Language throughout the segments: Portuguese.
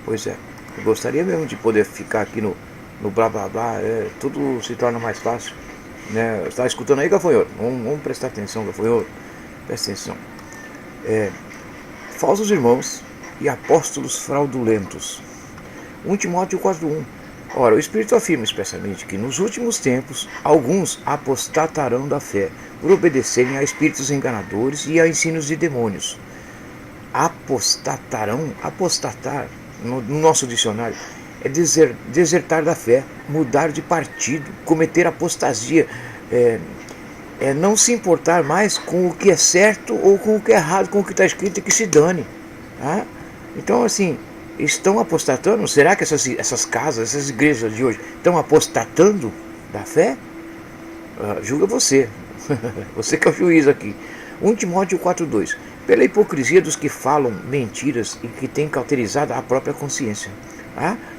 Pois é. Eu gostaria mesmo de poder ficar aqui no blá blá blá. Tudo se torna mais fácil. Né? Está escutando aí, gafanhoto? Vamos prestar atenção, gafanhoto. Presta atenção. Falsos irmãos e apóstolos fraudulentos. 1 Timóteo 4:1. Ora, o Espírito afirma expressamente que nos últimos tempos alguns apostatarão da fé, por obedecerem a espíritos enganadores e a ensinos de demônios. Apostatarão, apostatar, no nosso dicionário, é desertar da fé, mudar de partido, cometer apostasia, não se importar mais com o que é certo ou com o que é errado, com o que está escrito e que se dane. Tá? Então, assim, estão apostatando? Será que essas casas, essas igrejas de hoje estão apostatando da fé? Julga você. Você que é o juiz aqui. 1 Timóteo 4:2. Pela hipocrisia dos que falam mentiras e que têm cauterizado a própria consciência.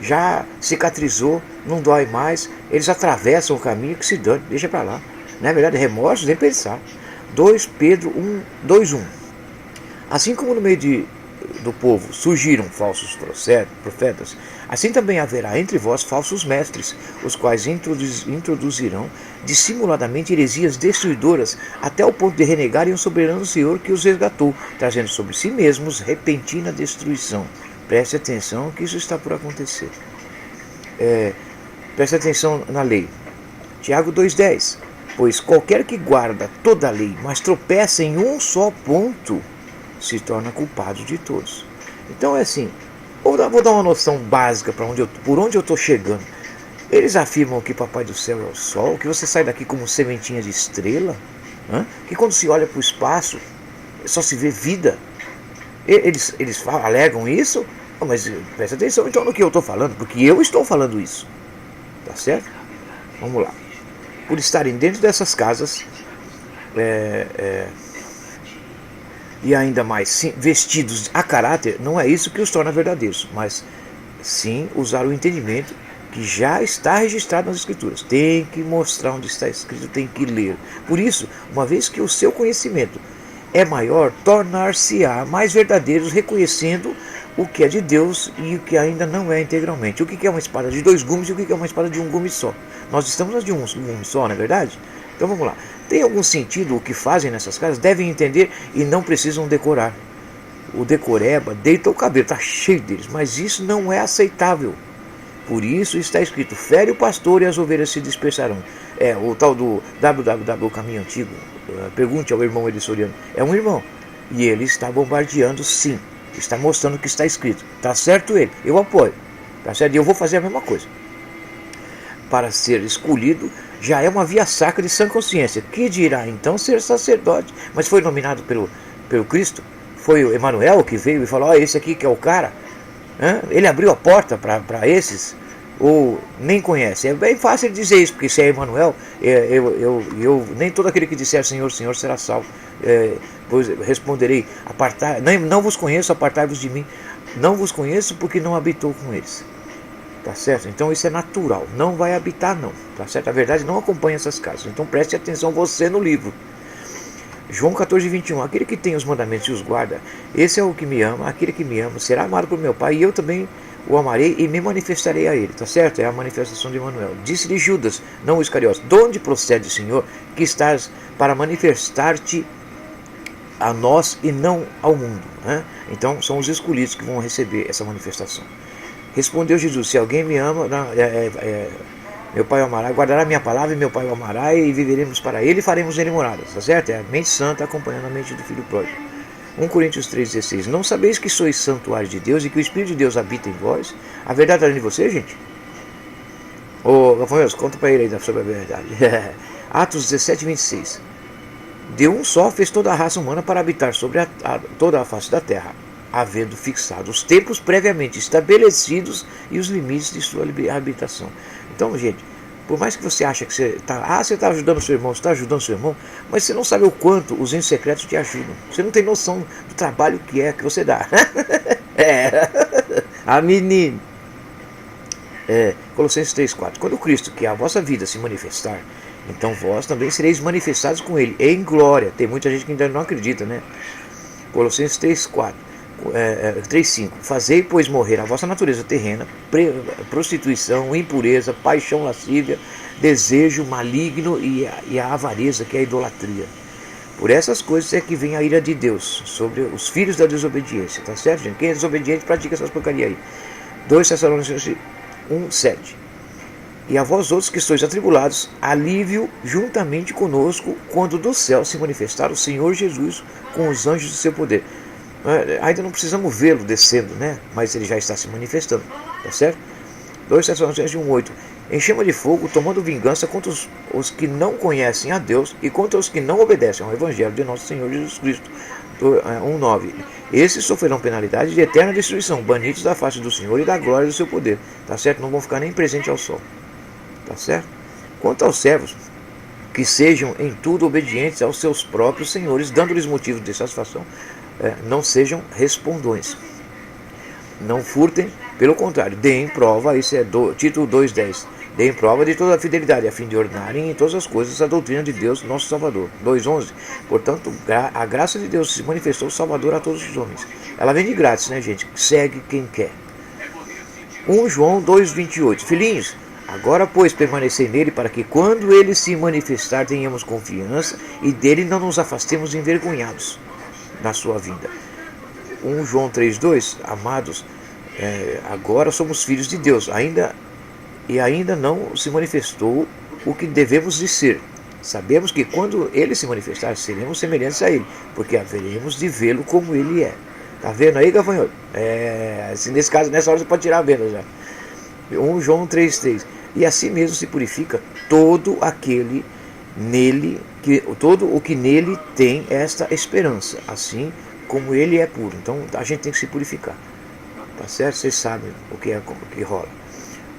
Já cicatrizou, não dói mais, eles atravessam o caminho que se dane, deixa para lá. Na verdade, remorso, nem pensar. 2 Pedro 2:1. Assim como no meio do povo surgiram falsos profetas, assim também haverá entre vós falsos mestres, os quais introduzirão dissimuladamente heresias destruidoras, até o ponto de renegarem o soberano Senhor que os resgatou, trazendo sobre si mesmos repentina destruição. Preste atenção que isso está por acontecer. Preste atenção na lei. Tiago 2:10. Pois qualquer que guarda toda a lei, mas tropeça em um só ponto, se torna culpado de todos. Então é assim, vou dar uma noção básica por onde eu estou chegando. Eles afirmam que Papai do Céu é o Sol, que você sai daqui como sementinha de estrela, que quando se olha para o espaço, só se vê vida. Eles alegam isso, mas presta atenção então no que eu estou falando, porque eu estou falando isso. Tá certo? Vamos lá. Por estarem dentro dessas casas, e ainda mais vestidos a caráter, não é isso que os torna verdadeiros, mas sim usar o entendimento que já está registrado nas Escrituras. Tem que mostrar onde está escrito, tem que ler. Por isso, uma vez que o seu conhecimento é maior, tornar-se-á mais verdadeiros, reconhecendo o que é de Deus e o que ainda não é integralmente. O que é uma espada de 2 gumes e o que é uma espada de 1 gume só. Nós estamos nas de 1 gume só, não é verdade? Então vamos lá. Tem algum sentido o que fazem nessas casas? Devem entender e não precisam decorar. O decoreba deita o cabelo, está cheio deles, mas isso não é aceitável. Por isso está escrito, fere o pastor e as ovelhas se dispersarão. O tal do www, o caminho antigo, pergunte ao irmão Elissoriano, é um irmão. E ele está bombardeando sim, está mostrando o que está escrito. Está certo ele, eu apoio. Está certo? E eu vou fazer a mesma coisa. Para ser escolhido, já é uma via sacra de sã consciência. Que dirá então ser sacerdote? Mas foi nominado pelo Cristo? Foi o Emanuel que veio e falou, esse aqui que é o cara? Ele abriu a porta para esses? Ou nem conhece? É bem fácil dizer isso, porque se é Emanuel, nem todo aquele que disser Senhor, Senhor será salvo. Pois responderei, não vos conheço, apartai-vos de mim. Não vos conheço porque não habitou com eles. Tá certo? Então isso é natural, não vai habitar não, tá certo? A verdade não acompanha essas casas, então preste atenção você no livro. João 14:21, aquele que tem os mandamentos e os guarda, esse é o que me ama, aquele que me ama será amado por meu Pai, e eu também o amarei e me manifestarei a ele, tá certo? É a manifestação de Emanuel. Disse-lhe Judas, não o Iscariotes, de onde procede, Senhor, que estás para manifestar-te a nós e não ao mundo? Então são os escolhidos que vão receber essa manifestação. Respondeu Jesus, se alguém me ama, meu Pai o amará, guardará minha palavra e meu Pai o amará e viveremos para ele e faremos nele moradas, tá certo? É a mente santa acompanhando a mente do Filho Pródigo. 1 Coríntios 3,16, não sabeis que sois santuário de Deus e que o Espírito de Deus habita em vós? A verdade está em você, gente? Gafanhotos, conta para ele aí sobre a verdade. Atos 17:26, de um só fez toda a raça humana para habitar sobre toda a face da terra, havendo fixado os tempos previamente estabelecidos e os limites de sua habitação. Então, gente, por mais que você ache que você está ajudando seu irmão, você está ajudando seu irmão, mas você não sabe o quanto os entes secretos te ajudam. Você não tem noção do trabalho que você dá. A menina. Colossenses 3,4. Quando Cristo, que é a vossa vida, se manifestar, então vós também sereis manifestados com ele em glória. Tem muita gente que ainda não acredita, né? Colossenses 3,4. 3,5. Fazei, pois, morrer a vossa natureza terrena, prostituição, impureza, paixão lascívia, desejo maligno e a avareza, que é a idolatria. Por essas coisas é que vem a ira de Deus sobre os filhos da desobediência. Tá certo, gente? Quem é desobediente pratica essas porcarias aí. 2 Tessalonicenses 1,7. E a vós outros que sois atribulados, alívio juntamente conosco, quando do céu se manifestar o Senhor Jesus com os anjos do seu poder. Ainda não precisamos vê-lo descendo, né? Mas ele já está se manifestando, tá certo? 2 Tessalonicenses 1,8. Em chama de fogo, tomando vingança contra os que não conhecem a Deus e contra os que não obedecem ao Evangelho de nosso Senhor Jesus Cristo. 1,9. Esses sofrerão penalidade de eterna destruição, banidos da face do Senhor e da glória do seu poder, tá certo? Não vão ficar nem presente ao sol, tá certo? Quanto aos servos, que sejam em tudo obedientes aos seus próprios senhores, dando-lhes motivos de satisfação, não sejam respondões. Não furtem, pelo contrário, deem prova, isso é Tito 2,10. Deem prova de toda a fidelidade, a fim de ordenarem em todas as coisas a doutrina de Deus, nosso Salvador. 2,11. Portanto, a graça de Deus se manifestou Salvador a todos os homens. Ela vem de grátis, né, gente? Segue quem quer. 1 João 2,28. Filhinhos, agora, pois, permanecei nele, para que, quando ele se manifestar, tenhamos confiança e dele não nos afastemos envergonhados na sua vinda. 1 João 3,2. Amados, agora somos filhos de Deus, ainda não se manifestou o que devemos de ser. Sabemos que quando ele se manifestar, seremos semelhantes a ele, porque haveremos de vê-lo como ele é. Tá vendo aí, gafanhoto? Assim, nesse caso, nessa hora você pode tirar a venda já. 1 João 3,3. E assim mesmo se purifica todo aquele nele, todo o que nele tem esta esperança, assim como ele é puro. Então a gente tem que se purificar, tá certo? Vocês sabem o que rola.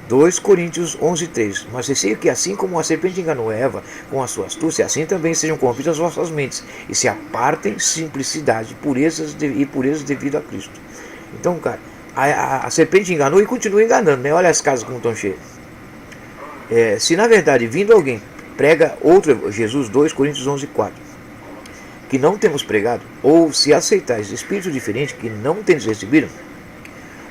2 Coríntios 11,3. Mas receio que assim como a serpente enganou Eva com a sua astúcia, assim também sejam corrompidas as vossas mentes, e se apartem simplicidade e purezas devido a Cristo. Então, cara, a serpente enganou e continua enganando, né? Olha as casas como estão cheias. Se na verdade vindo alguém prega outro Jesus, 2 Coríntios 11,4, que não temos pregado, ou se aceitais espírito diferente que não tendes recebido,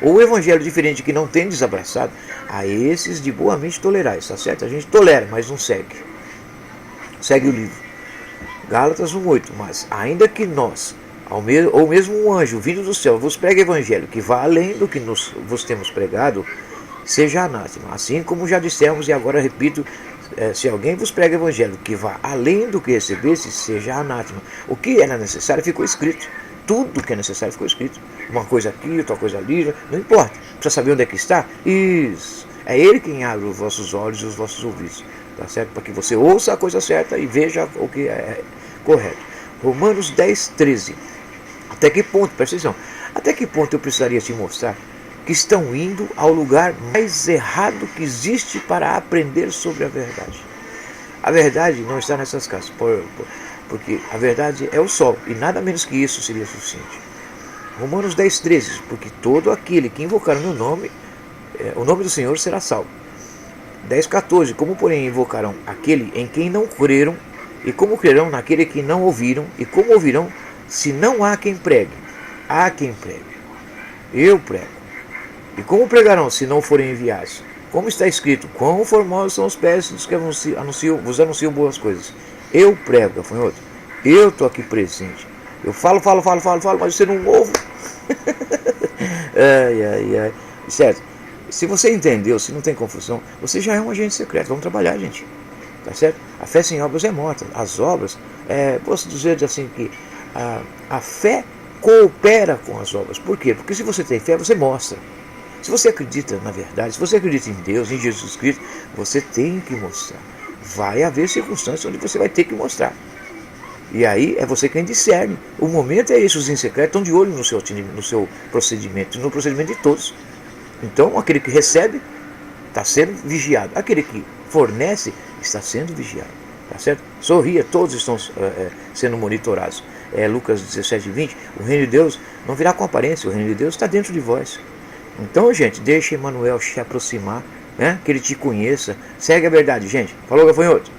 ou o evangelho diferente que não tendes abraçado, a esses de boamente tolerais, tá certo? A gente tolera, mas não segue. Segue o livro. Gálatas 1,8. Mas ainda que nós, ou mesmo um anjo vindo do céu, vos pregue evangelho que vá além do que vos temos pregado, seja anátema. Assim como já dissemos e agora repito, se alguém vos prega evangelho que vá além do que recebesse, seja anátema. O que era necessário ficou escrito. Tudo que é necessário ficou escrito. Uma coisa aqui, outra coisa ali, não importa. Precisa saber onde é que está? Isso. É ele quem abre os vossos olhos e os vossos ouvidos. Tá certo? Para que você ouça a coisa certa e veja o que é correto. Romanos 10,13. Até que ponto, presta atenção, até que ponto eu precisaria te mostrar que estão indo ao lugar mais errado que existe para aprender sobre a verdade? A verdade não está nessas casas, porque a verdade é o sol, e nada menos que isso seria suficiente. Romanos 10,13. Porque todo aquele que invocar o meu nome, o nome do Senhor será salvo. 10,14. Como porém invocarão aquele em quem não creram, e como crerão naquele que não ouviram, e como ouvirão se não há quem pregue? Há quem pregue. Eu prego. E como pregarão se não forem enviados? Como está escrito, quão formosos são os pés dos que vos anunciam boas coisas. Eu prego, gafanhoto. Eu estou aqui presente. Eu falo, mas você não ouve. Ai. Certo? Se você entendeu, se não tem confusão, você já é um agente secreto. Vamos trabalhar, gente. Tá certo? A fé sem obras é morta. As obras, posso dizer assim que a fé coopera com as obras. Por quê? Porque se você tem fé, você mostra. Se você acredita na verdade, se você acredita em Deus, em Jesus Cristo, você tem que mostrar. Vai haver circunstâncias onde você vai ter que mostrar. E aí é você quem discerne. O momento é esse, os em secreto estão de olho no seu procedimento, no procedimento de todos. Então, aquele que recebe está sendo vigiado. Aquele que fornece está sendo vigiado. Tá certo? Sorria, todos estão sendo monitorados. Lucas 17:20. O reino de Deus não virá com aparência, o reino de Deus está dentro de vós. Então, gente, deixa Emmanuel se aproximar, né? Que ele te conheça. Segue a verdade, gente. Falou, gafanhoto.